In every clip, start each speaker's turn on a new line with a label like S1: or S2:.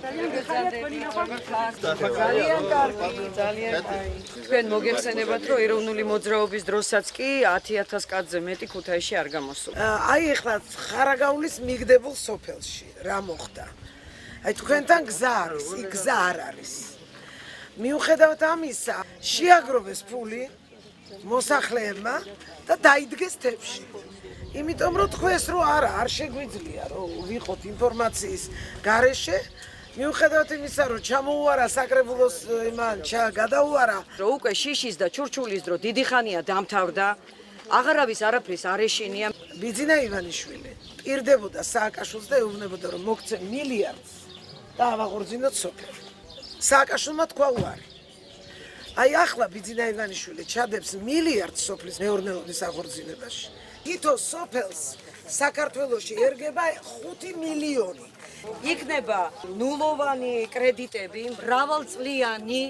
S1: ძალიან კარგი, ძალიან კარგი. თქვენ მოგეხსენებათ, რომ ეროვნული მოძრაობის დროსაც კი 10,000 კაცზე მეტი ქუთაისში არ გამოსულა.
S2: აი ეხლა ხარაგაულის მიგდებულ სოფელში რა მოხდა? აი თქვენთან გზა არის, იქ გზა არ არის. მიუხედავად ამისა, შეაგროვეს ფული მოსახლეებმა და დაიდგეს თებში. იმიტომ რომ თქვენს რომ არ შეგვიძლია რომ ვიყოთ ინფორმაციის გარეშე, მიუხედავად იმისა რომ ჩამოუარა საკრებულოს იმან გადაუარა,
S1: რომ უკვე შიშის და ჩურჩულის დრო დიდი ხანია დამთავრდა, აღარავის არაფრის არ ეშინია.
S2: ბიძინა ივანიშვილი პირდებოდა სააკაშვილს და ეუბნებოდა რომ მოგცემ მილიარდს და ავაღორძინოთ სოფელი. სააკაშვილმა თქვა უარი. აი ახლა ბიძინა ივანიშვილი ჩადებს მილიარდს სოფლის მეურნეობის აღორძინებაში. თითო სოფელს საქართველოში ერგება 5 მილიონი.
S1: იქნება ნულოვანი კრედიტები, მრავალწლიანი,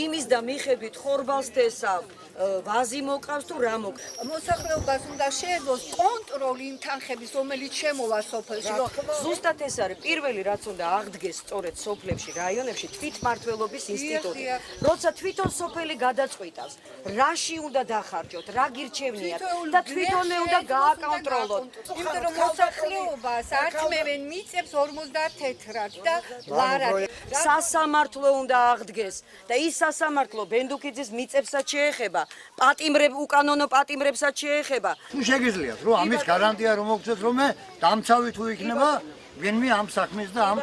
S1: იმის და მიხედვით ხორბალს თესავ, ვაზი მოყავს თუ რა მოყავს.
S3: მოსახლეობას უნდა შეეძლოს კონტროლი იმ თანხების, რომელიც შემოვა სოფელში, რომ
S1: ზუსტად ეს არის პირველი რაც უნდა აღდგეს სწორედ სოფლებში, რაიონებში თვითმმართველობის ინსტიტუტი. როცა თვითონ სოფელი გადაწყვიტავს, რაში უნდა დახარჯოთ, რა გირჩევნიათ და თვითონე უნდა გააკონტროლოთ.
S3: იმიტომ რომ მოსახლეობას ართმევენ მიწებს 54 და ლარად.
S1: სასამართლო უნდა აღდგეს და ის სასამართლო ბენდუკიძის მიწებსაც შეეხება. უკანონო პატიმრებსაც შეეხება.
S4: თუ შეგიძლიათ, რომ ამის გარანტია რომ მოგცეთ, რომ დამცავი თუ იქნება ვინმე ამ საქმეს და ამ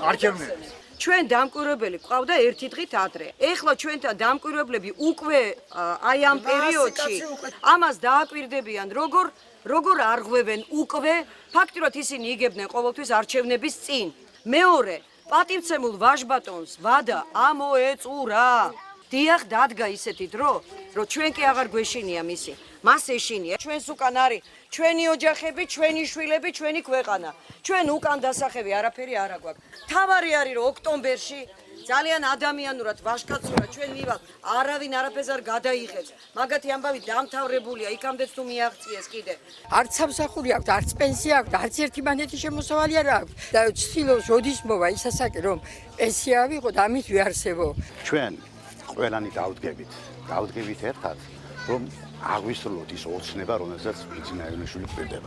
S4: არჩევნებს.
S1: ჩვენ დამკვირვებელი გვყავდა ერთი დღით ადრე. ეხლა ჩვენთან დამკვირვებლები უკვე აი ამ პერიოდში ამას დააკვირდებიან, როგორ არღვევენ უკვე, ფაქტიურად ისინი იგებდნენ ყოველთვის არჩევნების წინ. მეორე, პატივცემულ ვაჟბატონს ვადა ამოეწურა. დიახ, დადგა ისეთი დრო, რომ ჩვენ კი აღარ გვეშინია მისი. მას ეშინია. ჩვენს უკან არის ჩვენი ოჯახები, ჩვენი შვილები, ჩვენი ქვეყანა. ჩვენ უკან დასახევი არაფერი არ აგვაქვს. თავარი არის რომ ოქტომბერში ძალიან ადამიანურად ვაშკაცურად ჩვენ მივალ, არავინ არაფერს არ გადაიღებს. მაგათი ამბავი დამთავრებულია, იქამდეც თუ მიაღწიეს კიდე.
S5: არც სამსახური აქვს, არც პენსია აქვს, არც ერთი მანეთი შემოსავალი არ აქვს. და ცდილობს როდის მოვა ის ასაკი რომ პენსია ავიღო და ამით ვიარსებო.
S6: ჩვენ ყველანი დავდგებით ერთად, რომ აღვისრულოთ ის ოცნება, რომელსაც ბიძინა ივანიშვილი გვერდება.